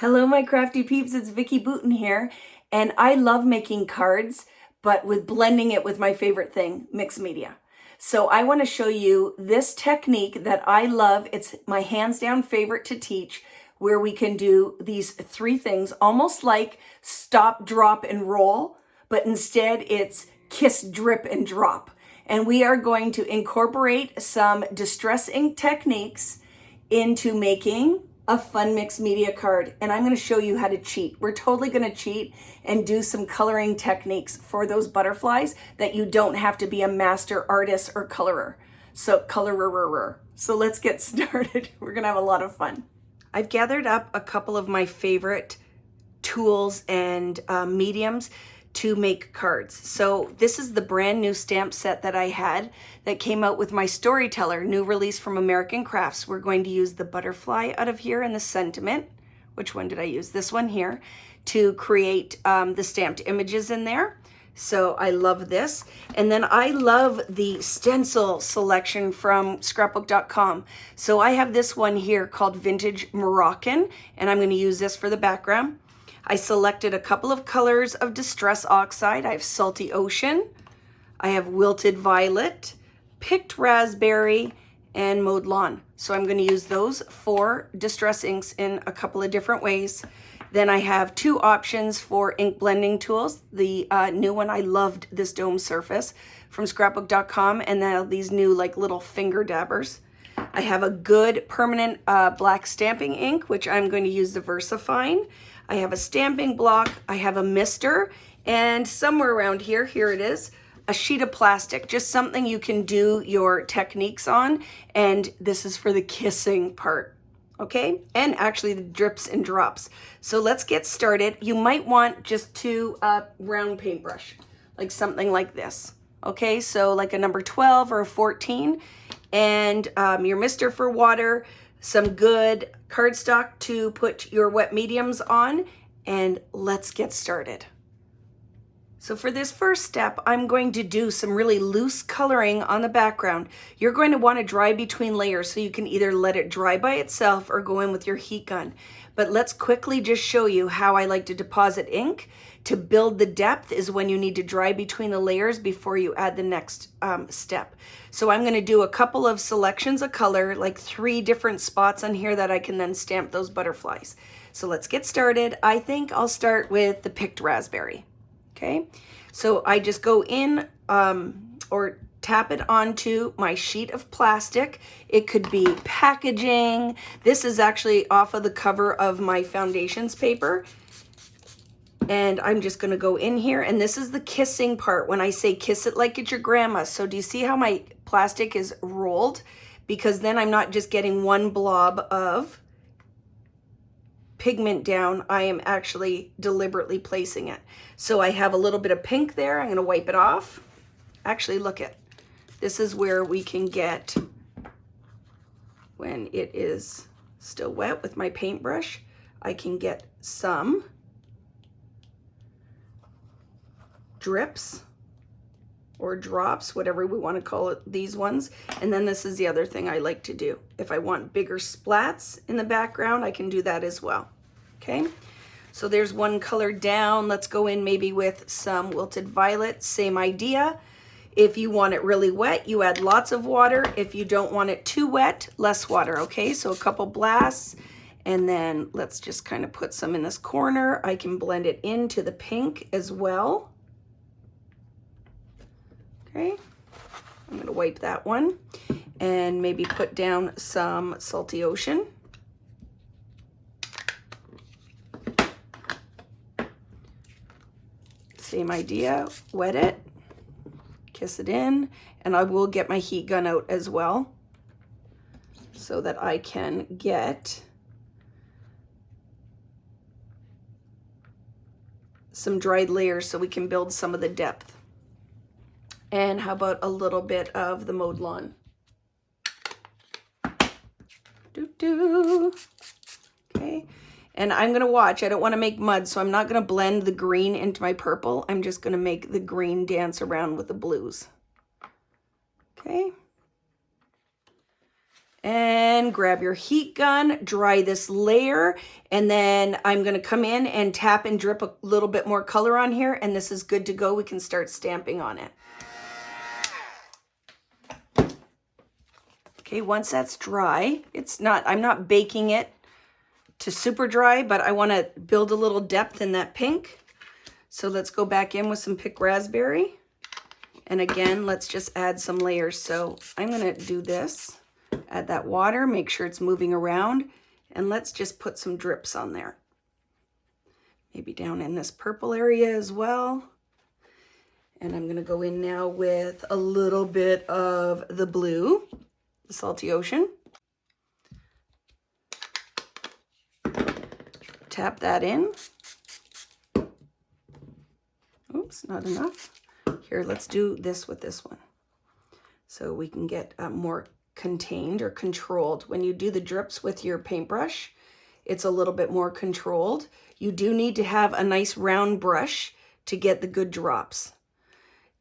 Hello, my crafty peeps, it's Vicki Boutin here, and I love making cards, but with blending it with my favorite thing, mixed media. So I want to show you this technique that I love. It's my hands down favorite to teach, where we can do these three things, almost like stop, drop, and roll, but instead it's kiss, drip, and drop. And we are going to incorporate some distress ink techniques into making a fun mixed media card. And I'm going to show you how to cheat. We're totally going to cheat and do some coloring techniques for those butterflies that you don't have to be a master artist or colorer. So So let's get started. We're going to have a lot of fun. I've gathered up a couple of my favorite tools and mediums to make cards. So this is the brand new stamp set that I had that came out with my Storyteller, new release from American Crafts. We're going to use the butterfly out of here and the sentiment. Which one did I use? This one here, to create the stamped images in there. So I love this. And then I love the stencil selection from Scrapbook.com. So I have this one here called Vintage Moroccan, and I'm going to use this for the background. I selected a couple of colors of Distress Oxide. I have Salty Ocean, I have Wilted Violet, Picked Raspberry, and Mowed Lawn. So I'm going to use those four Distress inks in a couple of different ways. Then I have two options for ink blending tools. The new one, I loved this dome surface from Scrapbook.com, and then these new like little finger dabbers. I have a good permanent black stamping ink, which I'm going to use the VersaFine. I have a stamping block, I have a mister, and somewhere around here, here it is, a sheet of plastic, just something you can do your techniques on, and this is for the kissing part, okay? And actually the drips and drops. So let's get started. You might want just two round paintbrush, like something like this, okay? So like a number 12 or a 14, and your mister for water, some good cardstock to put your wet mediums on, and let's get started. So for this first step, I'm going to do some really loose coloring on the background. You're going to want to dry between layers, so you can either let it dry by itself or go in with your heat gun. But let's quickly just show you how I like to deposit ink. To build the depth is when you need to dry between the layers before you add the next step. So I'm going to do a couple of selections of color, like 3 different spots on here that I can then stamp those butterflies. So let's get started. I think I'll start with the Picked Raspberry. Okay, so I just go in or tap it onto my sheet of plastic. It could be packaging. This is actually off of the cover of my foundations paper. And I'm just going to go in here, and this is the kissing part. When I say kiss it like it's your grandma. So do you see how my plastic is rolled? Because then I'm not just getting one blob of pigment down. I am actually deliberately placing it. So I have a little bit of pink there. I'm going to wipe it off. Actually, look at this is where we can get, when it is still wet with my paintbrush, I can get some drips or drops, whatever we want to call it, these ones. And then this is the other thing I like to do. If I want bigger splats in the background, I can do that as well. Okay, so there's one color down. Let's go in maybe with some Wilted Violet, same idea. If you want it really wet, you add lots of water. If you don't want it too wet, less water, okay? So a couple blasts, and then let's just kind of put some in this corner. I can blend it into the pink as well. Okay, I'm going to wipe that one and maybe put down some Salty Ocean. Same idea, wet it, kiss it in, and I will get my heat gun out as well so that I can get some dried layers so we can build some of the depth. And how about a little bit of the Mowed Lawn? Okay, and I'm gonna watch. I don't want to make mud, so I'm not gonna blend the green into my purple. I'm just gonna make the green dance around with the blues. Okay, And grab your heat gun, dry this layer, and then I'm gonna come in and tap and drip a little bit more color on here, and this is good to go. We can start stamping on it. Okay, once that's dry, I'm not baking it to super dry, but I wanna build a little depth in that pink. So let's go back in with some picked raspberry. And again, let's just add some layers. So I'm gonna do this. Add that water, make sure it's moving around, and let's just put some drips on there. Maybe down in this purple area as well. And I'm gonna go in now with a little bit of the blue, the Salty Ocean. Tap that in. Oops, not enough. Here, let's do this with this one. So we can get more contained or controlled. When you do the drips with your paintbrush, it's a little bit more controlled. You do need to have a nice round brush to get the good drops.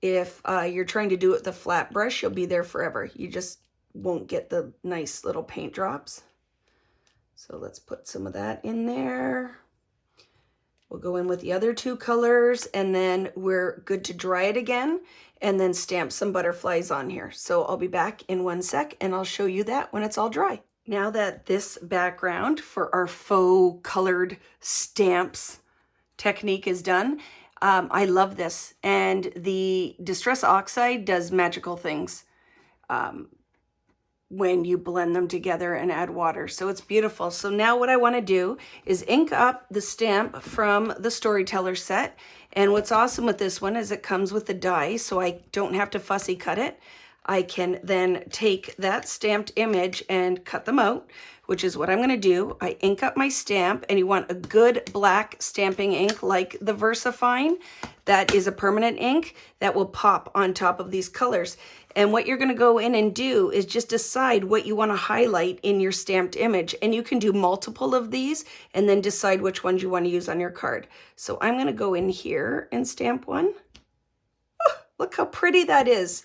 If you're trying to do it with a flat brush, you'll be there forever. You just won't get the nice little paint drops. So let's put some of that in there. We'll go in with the other two colors, and then we're good to dry it again and then stamp some butterflies on here. So I'll be back in 1 sec and I'll show you that when it's all dry. Now that this background for our faux colored stamps technique is done, I love this. And the Distress Oxide does magical things when you blend them together and add water. So it's beautiful. So now what I want to do is ink up the stamp from the Storyteller set. And what's awesome with this one is it comes with the die, so I don't have to fussy cut it. I can then take that stamped image and cut them out, which is what I'm going to do. I ink up my stamp, and you want a good black stamping ink like the VersaFine. That is a permanent ink that will pop on top of these colors. And what you're going to go in and do is just decide what you want to highlight in your stamped image. And you can do multiple of these and then decide which ones you want to use on your card. So I'm going to go in here and stamp one. Oh, look how pretty that is.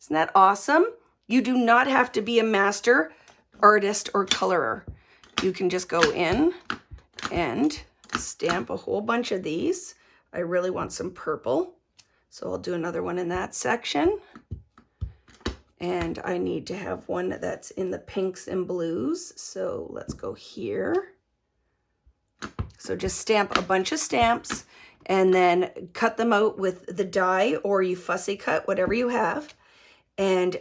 Isn't that awesome? You do not have to be a master artist or colorer. You can just go in and stamp a whole bunch of these. I really want some purple, so I'll do another one in that section. And I need to have one that's in the pinks and blues, so let's go here. So just stamp a bunch of stamps and then cut them out with the die, or you fussy cut, whatever you have, and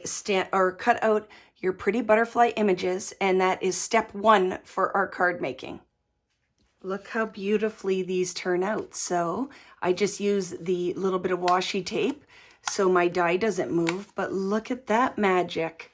cut out your pretty butterfly images, and that is step 1 for our card making. Look how beautifully these turn out. So I just use the little bit of washi tape so my die doesn't move, but look at that magic.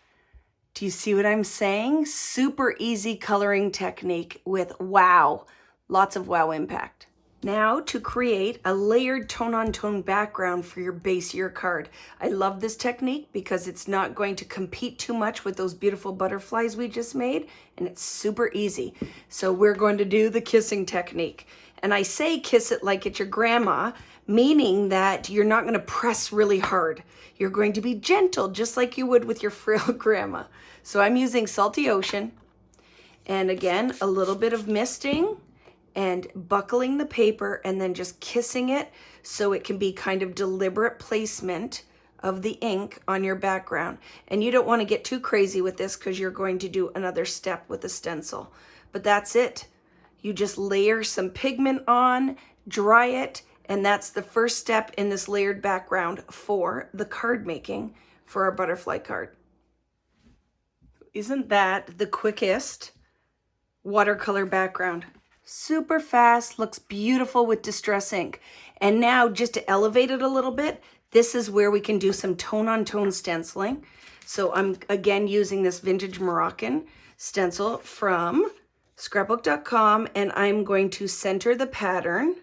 Do you see what I'm saying? Super easy coloring technique with wow, lots of wow impact. Now to create a layered tone-on-tone background for your base year card. I love this technique because it's not going to compete too much with those beautiful butterflies we just made, and it's super easy. So we're going to do the kissing technique. And I say kiss it like it's your grandma, meaning that you're not going to press really hard. You're going to be gentle, just like you would with your frail grandma. So I'm using Salty Ocean, and again, a little bit of misting, and buckling the paper, and then just kissing it so it can be kind of deliberate placement of the ink on your background. And you don't want to get too crazy with this because you're going to do another step with the stencil. But that's it. You just layer some pigment on, dry it, and that's the first step in this layered background for the card making for our butterfly card. Isn't that the quickest watercolor background? Super fast, looks beautiful with Distress ink. And now just to elevate it a little bit, this is where we can do some tone-on-tone stenciling. So I'm again using this vintage Moroccan stencil from Scrapbook.com, and I'm going to center the pattern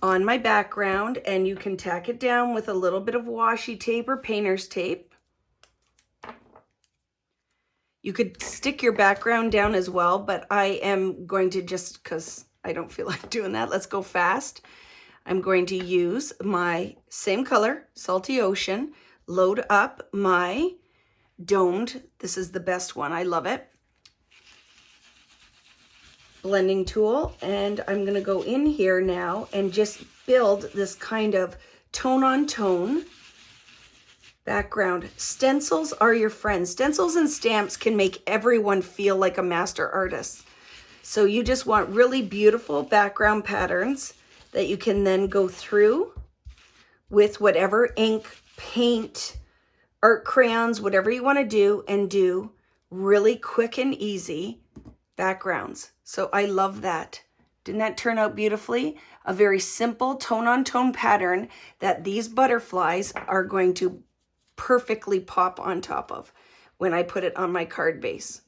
on my background, and you can tack it down with a little bit of washi tape or painter's tape. You could stick your background down as well, but I am going to, just because I don't feel like doing that, let's go fast. I'm going to use my same color, Salty Ocean, load up my domed. This is the best one. I love it. Blending tool, and I'm going to go in here now and just build this kind of tone on tone background. Stencils are your friends. Stencils and stamps can make everyone feel like a master artist. So you just want really beautiful background patterns that you can then go through with whatever ink, paint, art crayons, whatever you want to do, and do really quick and easy backgrounds. So I love that. Didn't that turn out beautifully? A very simple tone-on-tone pattern that these butterflies are going to perfectly pop on top of when I put it on my card base.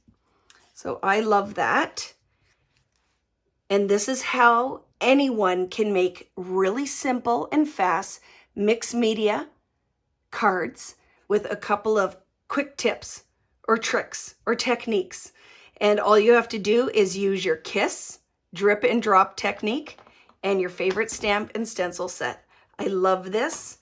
So I love that. And this is how anyone can make really simple and fast mixed media cards with a couple of quick tips or tricks or techniques. And all you have to do is use your KISS drip and drop technique and your favorite stamp and stencil set. I love this.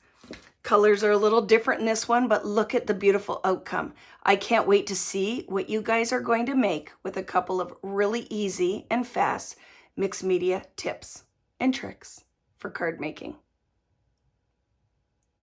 Colors are a little different in this one, but look at the beautiful outcome. I can't wait to see what you guys are going to make with a couple of really easy and fast mixed media tips and tricks for card making.